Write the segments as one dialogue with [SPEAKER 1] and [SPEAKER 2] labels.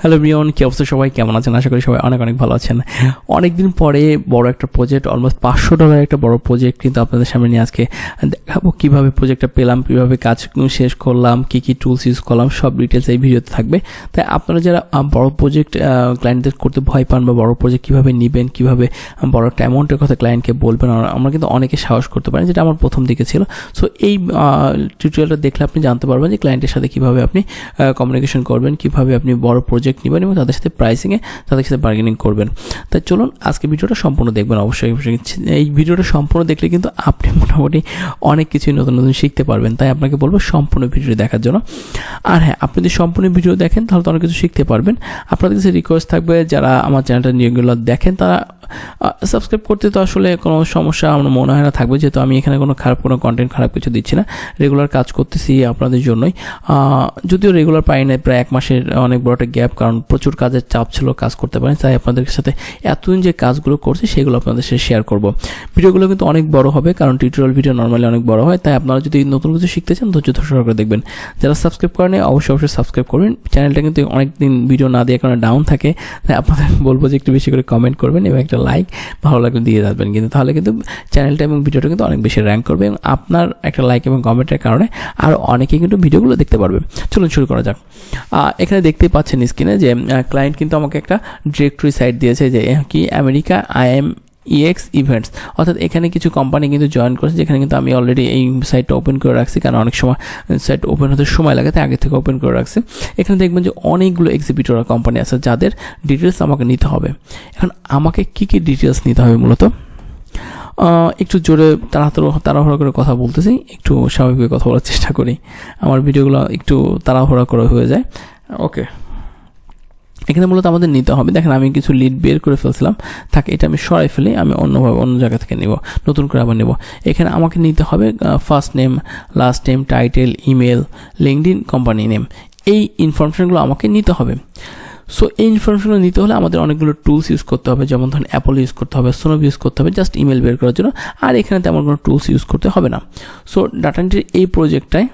[SPEAKER 1] Hello everyone, কি অবস্থা সবাই? কেমন আছেন? আশা করি সবাই অনেক অনেক ভালো আছেন। অনেকদিন পরে বড় একটা প্রজেক্ট, অলমোস্ট $500 একটা বড় প্রজেক্ট কিন্তু আপনাদের সামনে নিয়ে আজকে দেখাবো। কীভাবে প্রজেক্টটা পেলাম, কীভাবে কাজ শেষ করলাম, কী কী টুলস ইউজ করলাম, সব ডিটেলস এই ভিডিওতে থাকবে। তাই আপনারা যারা বড় প্রজেক্ট ক্লায়েন্টদের করতে ভয় পান বা বড় প্রজেক্ট কীভাবে নেবেন, কীভাবে বড় একটা অ্যামাউন্টের কথা ক্লায়েন্টকে বলবেন, আমরা কিন্তু অনেকে সাহস করতে পারেন, যেটা আমার প্রথম দিকে ছিল। সো এই টিউটোরিয়ালটা দেখলে আপনি জানতে পারবেন যে ক্লায়েন্টের সাথে কীভাবে আপনি কমিউনিকেশন করবেন, কীভাবে আপনি বড় প্রজেক্ট নেবেন এবং তাদের সাথে প্রাইসিংয়ে তাদের সাথে বার্গেনিং করবেন। তাই চলুন আজকে ভিডিওটা সম্পূর্ণ দেখবেন। অবশ্যই এই ভিডিওটা সম্পূর্ণ দেখলে কিন্তু আপনি মোটামুটি অনেক কিছুই নতুন নতুন শিখতে পারবেন। তাই আপনাকে বলবো সম্পূর্ণ ভিডিও দেখার জন্য। আর হ্যাঁ, আপনি যদি সম্পূর্ণ ভিডিও দেখেন তাহলে তো অনেক কিছু শিখতে পারবেন। আপনাদের কাছে রিকোয়েস্ট থাকবে, যারা আমার চ্যানেলটা রেগুলার দেখেন তারা সাবস্ক্রাইব করতে তো আসলে কোনো সমস্যা আমার মনে হয় না থাকবে, যেহেতু আমি এখানে কোনো কন্টেন্ট খারাপ কিছু দিচ্ছি না, রেগুলার কাজ করতেছি আপনাদের জন্যই। যদিও রেগুলার পাই না, প্রায় 1 মাসের অনেক বড় একটা গ্যাপ, কারণ প্রচুর কাজের চাপ ছিল, কাজ করতে পারেন। তাই আপনাদের সাথে এতদিন যে কাজগুলো করছি সেগুলো আপনাদের সাথে শেয়ার করব। ভিডিওগুলো কিন্তু অনেক বড় হবে, কারণ টিউটোরিয়াল ভিডিও নর্মালি অনেক বড় হয়। তাই আপনারা যদি নতুন কিছু শিখতে চান ধৈর্য সহকারে দেখবেন। যারা সাবস্ক্রাইব করেন অবশ্যই সাবস্ক্রাইব করবেন। চ্যানেলটা কিন্তু অনেকদিন ভিডিও না দিয়ে কারণে ডাউন থাকে, তাই আপনাদের বলবো যে একটু বেশি করে কমেন্ট করবেন এবং একটা লাইক ভালো লাগলে দিয়ে যাবেন, কিন্তু তাহলে কিন্তু চ্যানেলটা এবং ভিডিওটা কিন্তু অনেক বেশি র্যাঙ্ক করবে এবং আপনার একটা লাইক এবং কমেন্টের কারণে আরও অনেকেই কিন্তু ভিডিওগুলো দেখতে পারবে। চলুন শুরু করা যাক। এখানে দেখতেই পাচ্ছেন স্ক্রিনে যে ক্লায়েন্ট কিন্তু আমাকে একটা ডিরেক্টরি সাইট দিয়েছে, যে কি আমেরিকা IMEX ইভেন্টস, অর্থাৎ এখানে কিছু কোম্পানি কিন্তু জয়েন করেছে, যেখানে কিন্তু আমি অলরেডি এই সাইটটা ওপেন করে রাখছি, কারণ অনেক সময় সাইট ওপেন হতে সময় লাগে, তাই আগে থেকে ওপেন করে রাখছি। এখানে দেখবেন যে অনেকগুলো এক্সিবিটর কোম্পানি আছে যাদের ডিটেলস আমাকে নিতে হবে। এখন আমাকে কী কী ডিটেলস নিতে হবে মূলত, একটু জোরে তাড়াহুড়া করে কথা বলতেছি, একটু স্বাভাবিকভাবে কথা বলার চেষ্টা করি, আমার ভিডিওগুলো একটু তাড়াহুড়া করে হয়ে যায়। ওকে, এখানে মূলত আমাদের নিতে হবে, দেখেন আমি কিছু লিড বের করে ফেলছিলাম, থাকে এটা আমি সরাই ফেলি, আমি অন্য জায়গা থেকে নেব, নতুন করে আবার নেব। এখানে আমাকে নিতে হবে first name, last name, title, email, LinkedIn, company name, এই ইনফরমেশনগুলো আমাকে নিতে হবে। সো এই ইনফরমেশনগুলো নিতে হলে আমাদের অনেকগুলো টুলস ইউজ করতে হবে, যেমন ধরুন অ্যাপল ইউজ করতে হবে, সোনব ইউজ করতে হবে জাস্ট ইমেল বের করার জন্য, আর এখানে তেমন কোনো টুলস ইউজ করতে হবে না। সো ডাটা এন্ট্রির এই প্রজেক্টটায়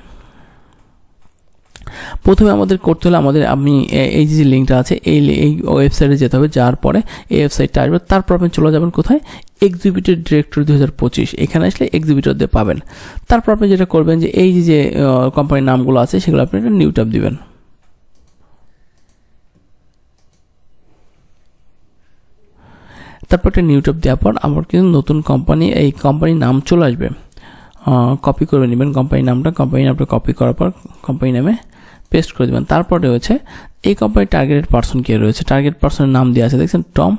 [SPEAKER 1] প্রথমে আমাদের করতে হলে আমি এই যে লিঙ্কটা আছে এই ওয়েবসাইটে যেতে হবে, যার পরে এই ওয়েবসাইটটা আসবে, তারপর আপনি চলে যাবেন কোথায়, এক্সিবিটর ডিরেক্টরি 2025, এখানে আসলে এক্সিবিটর দিয়ে পাবেন। তারপর আপনি যেটা করবেন যে এই যে কোম্পানির নামগুলো আছে সেগুলো আপনি একটা নিউ ট্যাব দিবেন। তারপর একটা নিউ ট্যাব দেওয়ার পর আমার কিন্তু নতুন এই কোম্পানির নাম চলে আসবে। কপি করে নেবেন কোম্পানির নামটা কপি করার পর কোম্পানি নামে পেস্ট করে দেবেন। তারপরে রয়েছে এই কোম্পানির টার্গেটেড পার্সন কে রয়েছে, টার্গেট পার্সনের নাম দেওয়া আছে, দেখছেন টম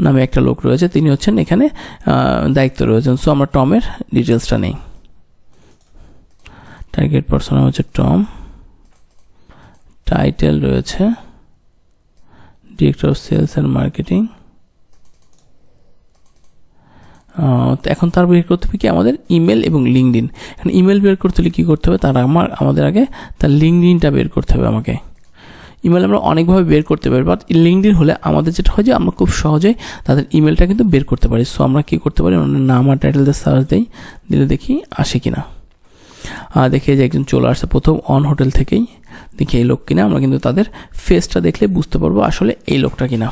[SPEAKER 1] নামে একটা লোক রয়েছে, তিনি হচ্ছেন এখানে দায়িত্ব রয়েছেন। সো আমরা টমের ডিটেলসটা নেই, টার্গেট পার্সন হচ্ছে টম, টাইটেল রয়েছে director of sales and marketing. এখন তার বের করতে হবে কি আমাদের ইমেল এবং লিঙ্কডইন। এখন ইমেল বের করতে হলে কী করতে হবে, আমাদের আগে তার লিঙ্কডইনটা বের করতে হবে। আমাকে ইমেল আমরা অনেকভাবে বের করতে পারি, বাট লিঙ্কডইন হলে আমাদের যেটা হয় যে আমরা খুব সহজেই তাদের ইমেলটা কিন্তু বের করতে পারি। সো আমরা কী করতে পারি, আমরা নাম আর টাইটেল দিয়ে সার্চ দিলে দেখি আসে কিনা। দেখি যে একজন চলে আসছে প্রথম অন হোটেল থেকেই, দেখি এই লোক কিনা। আমরা কিন্তু তাদের ফেসটা দেখলে বুঝতে পারবো আসলে এই লোকটা কিনা।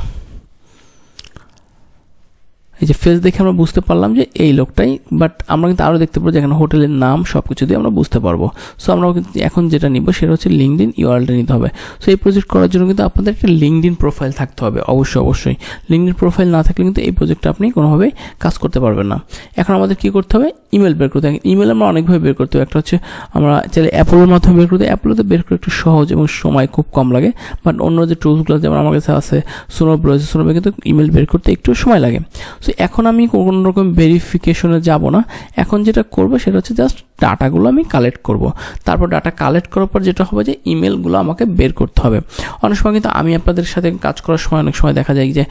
[SPEAKER 1] এই যে ফেস দেখে আমরা বুঝতে পারলাম যে এই লোকটাই, বাট আমরা কিন্তু আরও দেখতে পারবো যে এখানে হোটেলের নাম সব কিছু দিয়ে আমরা বুঝতে পারবো। সো আমরা কিন্তু এখন যেটা নিব সেটা হচ্ছে লিঙ্কডইন ইউআরএলটা নিতে হবে। সো এই প্রজেক্ট করার জন্য কিন্তু আপনাদের একটা লিঙ্কডইন প্রোফাইল থাকতে হবে, অবশ্যই। লিঙ্কডইন প্রোফাইল না থাকলে কিন্তু এই প্রজেক্টটা আপনি কোনোভাবেই কাজ করতে পারবেন না। এখন আমাদের কী করতে হবে, ইমেল বের করতে হবে। ইমেল আমরা অনেকভাবে বের করতে হবে, একটা হচ্ছে আমরা চাইলে অ্যাপলের মাধ্যমে বের করতে, অ্যাপলেতে বের করে একটু সহজ এবং সময় খুব কম লাগে, বাট অন্য যে টুলসগুলো যেমন আমার কাছে আছে সোনব রয়েছে, সোনবে কিন্তু ইমেল বের করতে একটু সময় লাগে। সো এখন আমি কোনো রকম ভেরিফিকেশনে যাব না, এখন যেটা করব সেটা হচ্ছে জাস্ট ডাটাগুলো আমি কালেক্ট করব। তারপর ডাটা কালেক্ট করার পর যেটা হবে যে ইমেলগুলো আমাকে বের করতে হবে। অনেক সময় কিন্তু আমি আপনাদের সাথে কাজ করার সময় অনেক সময় দেখা যায় যে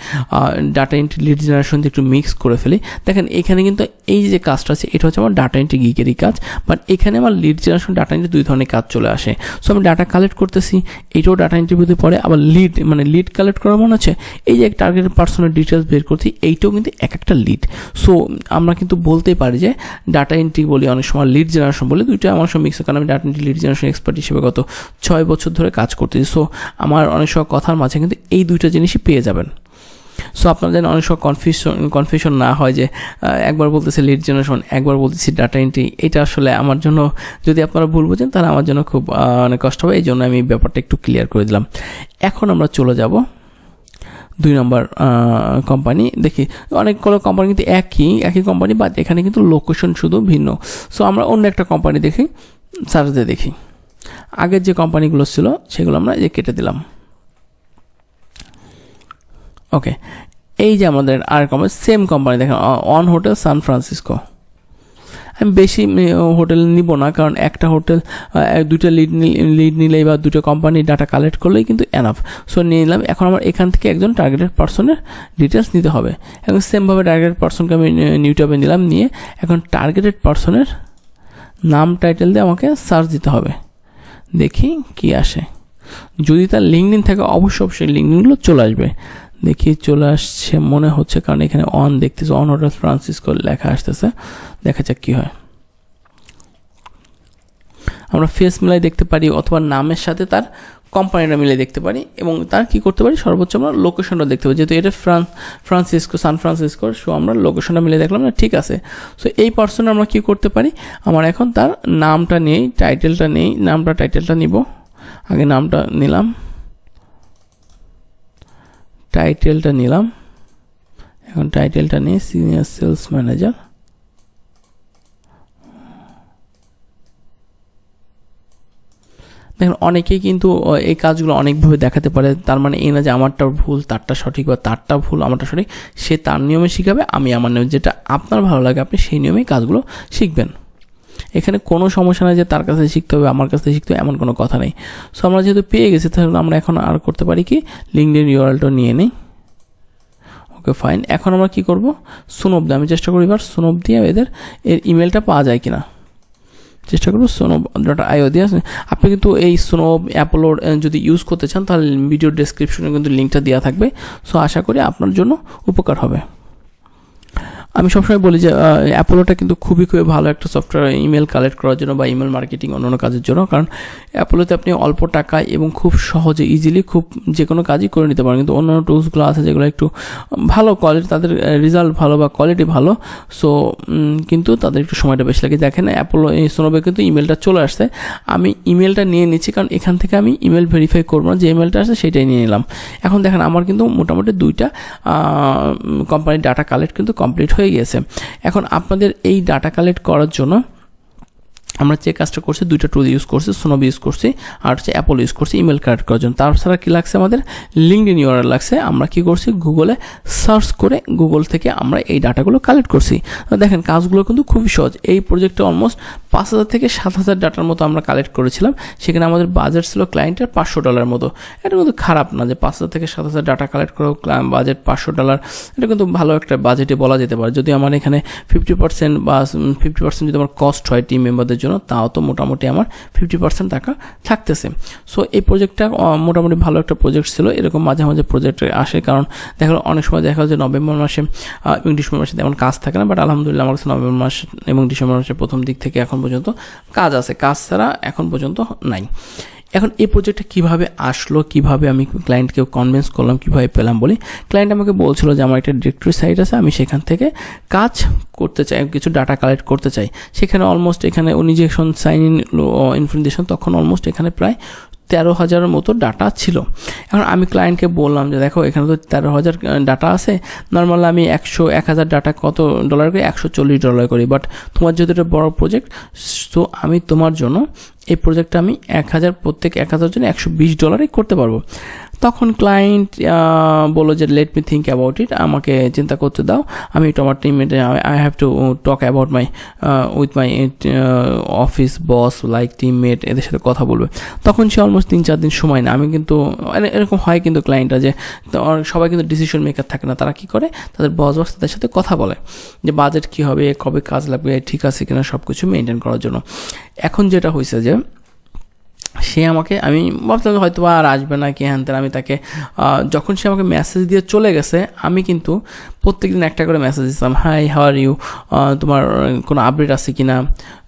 [SPEAKER 1] ডাটা এন্ট্রি লিড জেনারেশন দিয়ে একটু মিক্স করে ফেলি। দেখেন এখানে কিন্তু এই যে কাজটা আছে এটা হচ্ছে আমার ডাটা এন্ট্রি গিকেরই কাজ, বাট এখানে আমার লিড জেনারেশন ডাটা এন্ট্রি 2 ধরনের কাজ চলে আসে। সো আমি ডাটা কালেক্ট করতেছি, এইটাও ডাটা এন্ট্রি ভিতরে পড়ে। আবার লিড কালেক্ট করার মনে হচ্ছে এই যে টার্গেট পার্সনের ডিটেলস বের করছি, এইটাও কিন্তু এক একটা লিড। সো আমরা কিন্তু বলতেই পারি যে ডাটা এন্ট্রি বলি অনেক সময় লিড জেনারেশন বলে, দুইটা আমার সঙ্গে মিক্স, কারণ আমি data entry lead generation expert হিসেবে গত 6 বছর ধরে কাজ করতেছি। সো আমার অনেক সময় কথার মাঝে কিন্তু এই দুইটা জিনিসই পেয়ে যাবেন। সো আপনাদের অনেক সময় কনফিউশন না হয় যে একবার বলতেছে লিড জেনারেশন, একবার বলতেছি ডাটা এন্ট্রি। এটা আসলে আমার জন্য, যদি আপনারা ভুল বুঝেন তাহলে আমার জন্য খুব অনেক কষ্ট হবে, এই জন্য আমি ব্যাপারটা একটু ক্লিয়ার করে দিলাম। এখন আমরা চলে যাব 2 নম্বর কোম্পানি। দেখি অনেকগুলো কোম্পানি কিন্তু একই কোম্পানি, বাট এখানে কিন্তু লোকেশন শুধু ভিন্ন। সো আমরা অন্য একটা কোম্পানি দেখি, সার্চ দিয়ে দেখি। আগের যে কোম্পানিগুলো ছিল সেগুলো আমরা কেটে দিলাম। ওকে, এই যে আমাদের আর কোম্পানি, সেম কোম্পানি দেখেন, অন হোটেল সান ফ্রান্সিসকো। আমি বেশি হোটেল নিব না, কারণ একটা হোটেল 2টা লিড নিলেই বা 2টা কোম্পানি ডাটা কালেক্ট করলেই কিন্তু এনাফ। সো নিয়ে নিলাম। এখন আমার এখান থেকে একজন টার্গেটেড পার্সনের ডিটেলস নিতে হবে। এখন সেমভাবে টার্গেটেড পার্সনকে আমি নিউ ট্যাবে নিলাম, নিয়ে এখন টার্গেটেড পার্সনের নাম টাইটেল দিয়ে আমাকে সার্চ দিতে হবে। দেখি কি আসে। যদি তার লিঙ্কডিন থাকে অবশ্যই লিঙ্কডিনগুলো চলে আসবে। দেখি চলে আসছে মনে হচ্ছে, কারণ এখানে অন দেখতেছে, অন হোটেল ফ্রান্সিসকো লেখা আসতেছে। দেখা যাক কী হয়। আমরা ফেস মিলাই দেখতে পারি, অথবা নামের সাথে তার কোম্পানিটা মিলে দেখতে পারি, এবং তার কি করতে পারি, সর্বোচ্চ আমরা লোকেশনটা দেখতে পারি। যেহেতু এটা সান ফ্রান্সিসকো, সো আমরা লোকেশনটা মিলে দেখলাম না, ঠিক আছে। সো এই পার্সন আমরা কি করতে পারি, আমার এখন তার নামটা নেই, টাইটেলটা নেই, নামটা টাইটেলটা নিব। আগে নামটা নিলাম, টাইটেলটা নিলাম। এখন টাইটেলটা নিয়ে সিনিয়র সেলস ম্যানেজার। দেখেন অনেকেই কিন্তু এই কাজগুলো অনেকভাবে দেখাতে পারে, তার মানে এই না যে আমারটা ভুল তারটা সঠিক, বা তারটা ভুল আমারটা সঠিক। সে তার নিয়মে শিখাবে, আমি আমার নিয়মে, যেটা আপনার ভালো লাগে আপনি সেই নিয়মেই কাজগুলো শিখবেন। এখানে কোনো সমস্যা নাই যে তার কাছে শিখতে হবে, আমার কাছে শিখতে হবে, এমন কোনো কথা নেই। সো আমরা যেহেতু পেয়ে গেছি, তাহলে আমরা এখন আর করতে পারি কি, লিঙ্কডিন ইউআরএলটা নিয়ে নিই। Okay fine. এখন আমরা কি করব, সুনব দিয়ে আমি চেষ্টা করি, এবার সুনব দিয়ে এর ইমেলটা পাওয়া যায় কিনা চেষ্টা করবো। sunov.io দিয়ে আপনি কিন্তু এই সুনব অ্যাপোলোর যদি ইউজ করতে চান, তাহলে ভিডিও ডেসক্রিপশনে কিন্তু লিঙ্কটা দেওয়া থাকবে। সো আশা করি আপনার জন্য উপকার হবে। আমি সবসময় বলি যে অ্যাপোলোটা কিন্তু খুবই ভালো একটা সফটওয়্যার ইমেল কালেক্ট করার জন্য বা ইমেল মার্কেটিং অন্যান্য কাজের জন্য, কারণ অ্যাপোলোতে আপনি অল্প টাকায় এবং খুব সহজে ইজিলি খুব যে কোনো কাজই করে নিতে পারেন। কিন্তু অন্যান্য টুলসগুলো আছে যেগুলো একটু ভালো কোয়ালিটি, তাদের রেজাল্ট ভালো বা কোয়ালিটি ভালো, সো কিন্তু তাদের একটু সময়টা বেশি লাগে। দেখেন অ্যাপোলো এই সুনবে কিন্তু ইমেলটা চলে আসছে, আমি ইমেলটা নিয়ে নিচ্ছি, কারণ এখান থেকে আমি ইমেল ভেরিফাই করবো না, যে ইমেলটা আসছে সেটাই নিয়ে নিলাম। এখন দেখেন আমার কিন্তু মোটামুটি 2টা কোম্পানির ডাটা কালেক্ট কিন্তু কমপ্লিট হয়ে গিয়েছে। এখন আপনাদের এই ডাটা কালেক্ট করার জন্য আমরা যে কাজটা করছি, 2টা টুল ইউজ করছি, সুনব ইউজ করছি আর হচ্ছে অ্যাপোলো ইউজ করছি ইমেল কালেক্ট করার জন্য। তাছাড়া কি লাগছে, আমাদের লিঙ্কডিন ইউআরএল লাগছে। আমরা কি করছি, গুগলে সার্চ করে গুগল থেকে আমরা এই ডাটাগুলো কালেক্ট করছি। দেখেন কাজগুলো কিন্তু খুবই সহজ। এই প্রজেক্টে অলমোস্ট 5,000 থেকে 7,000 ডাটার মতো আমরা কালেক্ট করেছিলাম। সেখানে আমাদের বাজেট ছিল ক্লায়েন্টের $500 মতো। এটা কিন্তু খারাপ না যে 5,000 থেকে 7,000 ডাটা কালেক্ট করে বাজেট $500, এটা কিন্তু ভালো একটা বাজেটে বলা যেতে পারে। যদি আমার এখানে 50% বা 50% যদি আমার কস্ট হয় টিম মেম্বারদের জন্য, তাও তো মোটামুটি আমার 50% টাকা থাকতেছে। সো এই প্রজেক্টটা মোটামুটি ভালো একটা প্রজেক্ট ছিল। এরকম মাঝে মাঝে প্রজেক্ট আসে, কারণ দেখা অনেক সময় দেখা যায় নভেম্বর মাসে এবং ডিসেম্বর মাসে তেমন কাজ থাকে না, বাট আলহামদুলিল্লাহ আমার কাছে নভেম্বর মাস এবং ডিসেম্বর মাসের প্রথম দিক থেকে এখন পর্যন্ত কাজ আছে, কাজ ছাড়া এখন পর্যন্ত নাই। এখন এই প্রজেক্টটা কীভাবে আসলো, কীভাবে আমি ক্লায়েন্টকে কনভিন্স করলাম, কীভাবে পেলাম বলি। ক্লায়েন্ট আমাকে বলছিল যে আমার একটা ডিরেক্টরি সাইট আছে, আমি সেখান থেকে কাজ করতে চাই, কিছু ডাটা কালেক্ট করতে চাই। সেখানে অলমোস্ট এখানে উনি যে সাইন ইন ইনফরমেশন, তখন অলমোস্ট এখানে প্রায় 13,000-এর মতো ডাটা ছিল। এখন আমি ক্লায়েন্টকে বললাম যে দেখো এখানে তো 13,000 ডাটা আছে, নর্মালি আমি 1,000 ডাটা কত ডলার করি, $140 করি, বাট তোমার যেহেতু এটা বড় প্রজেক্ট, সো আমি তোমার জন্য এই প্রজেক্টটা আমি 1,000 জন্য $120 করতে পারবো। তখন ক্লায়েন্ট বললো যে let me think about it, আমাকে চিন্তা করতে দাও, আমি একটু আমার টিমমেটে I have to talk about my with my office boss like teammate, এদের সাথে কথা বলবে। তখন সে অলমোস্ট 3-4 দিন সময় না। আমি কিন্তু এরকম হয় কিন্তু ক্লায়েন্টরা যে সবাই কিন্তু ডিসিশন মেকার থাকে না, তারা কি করে তাদের বস তাদের সাথে কথা বলে যে বাজেট কী হবে, কবে কাজ লাগবে, ঠিক আছে কিনা সব কিছু মেনটেন করার জন্য। এখন যেটা হয়েছে যে সে আমাকে, আমি ভাবতাম হয়তো আর আসবে না কি হ্যান, আমি তাকে যখন সে আমাকে মেসেজ দিয়ে চলে গেছে, আমি কিন্তু প্রত্যেকদিন একটা করে মেসেজ দিতাম, হাই হাউ আর ইউ, তোমার কোনো আপডেট আছে কি না,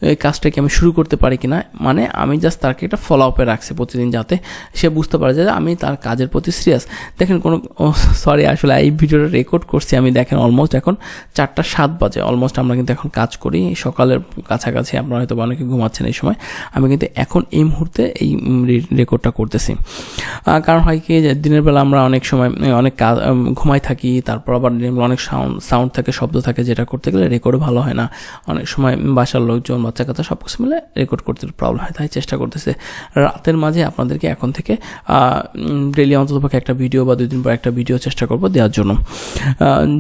[SPEAKER 1] এই কাজটা কি আমি শুরু করতে পারি কি না। মানে আমি জাস্ট তাকে একটা ফলো আপে রাখছি প্রতিদিন, যাতে সে বুঝতে পারে যে আমি তার কাজের প্রতি সিরিয়াস। দেখেন সরি আসলে এই ভিডিওটা রেকর্ড করছি আমি, দেখেন অলমোস্ট এখন 4:07 বাজে, অলমোস্ট আমরা কিন্তু এখন কাজ করি সকালের কাছাকাছি, আপনারা হয়তো অনেকে ঘুমাচ্ছেন এই সময়, আমি কিন্তু এখন এই মুহূর্তে এই রেকর্ডটা করতেছি। কারণ হয় কি যে দিনের বেলা আমরা অনেক সময় অনেক কাজ ঘুমাই থাকি, তারপর আবার অনেক সাউন্ড থাকে, শব্দ থাকে, যেটা করতে গেলে রেকর্ড ভালো হয় না। অনেক সময় বাসার লোকজন, বাচ্চা কাচ্চা সব কিছু মিলে রেকর্ড করতে প্রবলেম হয়, তাই চেষ্টা করতেছে রাতের মাঝে আপনাদেরকে এখন থেকে ডেইলি অন্ততপক্ষে একটা ভিডিও বা 2 দিন পর একটা ভিডিও চেষ্টা করবো দেওয়ার জন্য।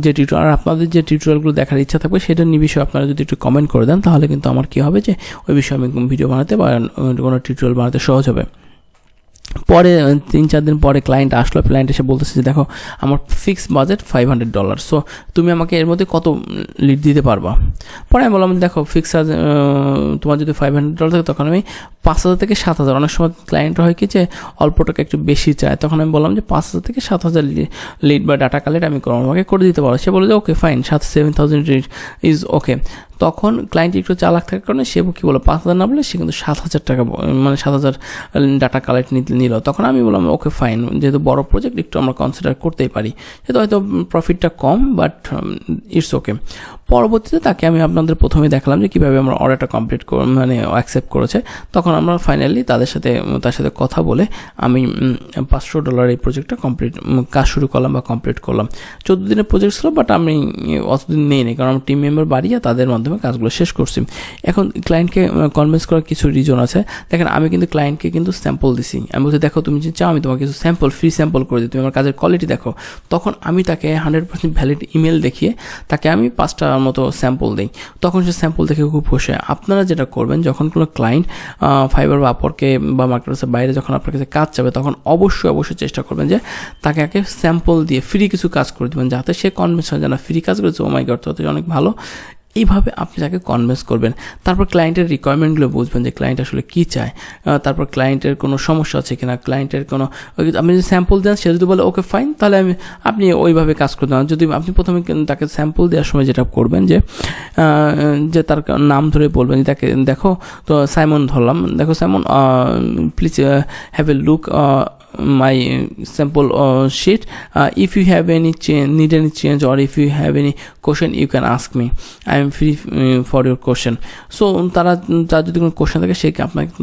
[SPEAKER 1] যে টিউটোরিয়াল, আর আপনাদের যে টিউটোরিয়ালগুলো দেখার ইচ্ছা থাকবে সেটা নিয়ে বিষয়ে আপনারা যদি একটু কমেন্ট করে দেন, তাহলে কিন্তু আমার কী হবে যে ওই বিষয়ে আমি ভিডিও বানাতে বা কোনো টিউটোরিয়াল বানাতে সহজ হবে। পরে 3-4 দিন পরে ক্লায়েন্ট আসলো, ক্লায়েন্ট এসে বলতেছে যে দেখো আমার ফিক্সড বাজেট $500, সো তুমি আমাকে এর মধ্যে কত লিড দিতে পারবা। পরে আমি বললাম দেখো ফিক্সড তোমার যদি $500 থাকে তখন আমি 5,000 থেকে 7,000, অনেক সময় ক্লায়েন্ট হয় কি যে অল্প টাকা একটু বেশি চায়, তখন আমি বললাম যে 5,000 থেকে 7,000 লিড বা ডাটা কালেক্ট আমি আমাকে করে দিতে পারো। সে বলে যে ওকে ফাইন, 7,000 ইজ ওকে। তখন ক্লায়েন্ট একটু চালাক থাকার কারণে সে কী বলো 5,000 না বলে সে কিন্তু 7,000 টাকা, মানে 7,000 ডাটা কালেক্ট নিল। তখন আমি বললাম ওকে ফাইন, যেহেতু বড় প্রজেক্ট একটু আমরা কনসিডার করতেই পারি, যেহেতু হয়তো প্রফিটটা কম, বাট ইটস ওকে। পরবর্তীতে তাকে আমি আপনাদের প্রথমে দেখালাম যে কীভাবে আমরা অর্ডারটা কমপ্লিট মানে অ্যাকসেপ্ট করেছে। তখন আমরা ফাইনালি তার সাথে কথা বলে আমি $500 এই প্রজেক্টটা কাজ শুরু করলাম বা কমপ্লিট করলাম। 14 দিনের প্রজেক্ট ছিল, বাট আমি অতদিন নেই, কারণ আমার টিম মেম্বার বাড়িয়ে তাদের মাধ্যমে কাজগুলো শেষ করছি। এখন ক্লায়েন্টকে কনভিন্স করার কিছু রিজন আছে। দেখেন আমি কিন্তু ক্লায়েন্টকে কিন্তু স্যাম্পল দিছি, আমি বলছি দেখো তুমি যদি চাও আমি তোমাকে কিছু ফ্রি স্যাম্পল করে দিই, তুমি আমার কাজের কোয়ালিটি দেখো। তখন আমি তাকে 100% ভ্যালিড ইমেল দেখিয়ে তাকে আমি 5টার মতো স্যাম্পল দিই, তখন সে স্যাম্পল দেখে খুব খুশি হয়। আপনারা যেটা করবেন, যখন কোনো ক্লায়েন্ট ফাইবার বা আপওয়ার্কে বা মার্কেটপ্লেসের বাইরে যখন আপনার কাছে কাজ চাবে, তখন অবশ্যই চেষ্টা করবেন যে তাকে আগে স্যাম্পল দিয়ে ফ্রি কিছু কাজ করে দেবেন, যাতে সে কনভিন্স হয় যে না ফ্রি কাজ করেছে, ও মাই গড তাতে অনেক ভালো। এইভাবে আপনি তাকে কনভিন্স করবেন। তারপর ক্লায়েন্টের রিকোয়ারমেন্টগুলো বুঝবেন যে ক্লায়েন্ট আসলে কী চায়, তারপর ক্লায়েন্টের কোনো সমস্যা আছে কিনা, ক্লায়েন্টের কোনো, আপনি যদি স্যাম্পল দেন সে যদি বলে ওকে ফাইন, তাহলে আপনি ওইভাবে কাজ করতে পারেন। যদি আপনি প্রথমে তাকে স্যাম্পল দেওয়ার সময় যেটা করবেন যে তার নাম ধরে বলবেন যে তাকে দেখো, তো সাইমন ধরলাম, দেখো Simon please have a look my sample sheet, if you have need any change or if you have any question you can ask me, I am free for your question. So তার যদি কোনো question থাকে সে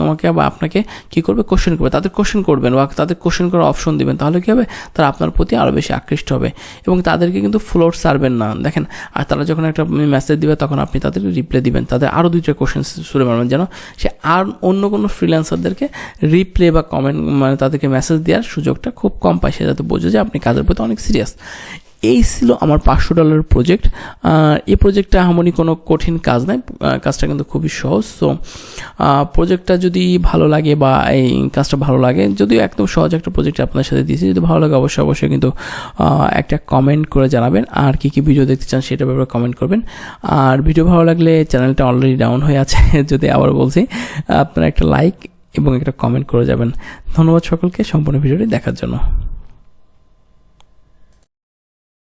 [SPEAKER 1] তোমাকে বা আপনাকে কী করবে, question করবে, তাদের কোশ্চেন করবেন বা তাদের কোশ্চেন করার অপশন দিবেন, তাহলে কী হবে তারা আপনার প্রতি আরও বেশি আকৃষ্ট হবে। এবং তাদেরকে কিন্তু ফ্লোর সারবেন না, দেখেন, আর তারা যখন একটা মেসেজ দিবে তখন আপনি তাদেরকে রিপ্লাই দিবেন, তাদের আরও 2টা কোশ্চেন শুরু করবেন, যেন সে আর অন্য কোনো ফ্রিল্যান্সারদেরকে রিপ্লাই বা কমেন্ট, মানে তাদেরকে মেসেজ দেওয়ার সুযোগটা খুব কম পায়, সে যাতে বোঝে যে আপনি কাজের প্রতি অনেক সিরিয়াস। এই ছিল আমার $500 প্রজেক্ট। এই প্রজেক্টটা এমনই কোনো কঠিন কাজ নয়, কাজটা কিন্তু খুবই সহজ। সো প্রজেক্টটা যদি ভালো লাগে বা এই কাজটা ভালো লাগে, যদিও একদম সহজ একটা প্রজেক্ট আপনার সাথে দিয়েছি, যদি ভালো লাগে অবশ্যই কিন্তু একটা কমেন্ট করে জানাবেন, আর কী ভিডিও দেখতে চান সেটা ব্যাপারে কমেন্ট করবেন। আর ভিডিও ভালো লাগলে, চ্যানেলটা অলরেডি ডাউন হয়ে আছে যদি আবার বলছি, আপনারা একটা লাইক এবং একটা কমেন্ট করে যাবেন। ধন্যবাদ সকলকে সম্পূর্ণ ভিডিওটি দেখার জন্য।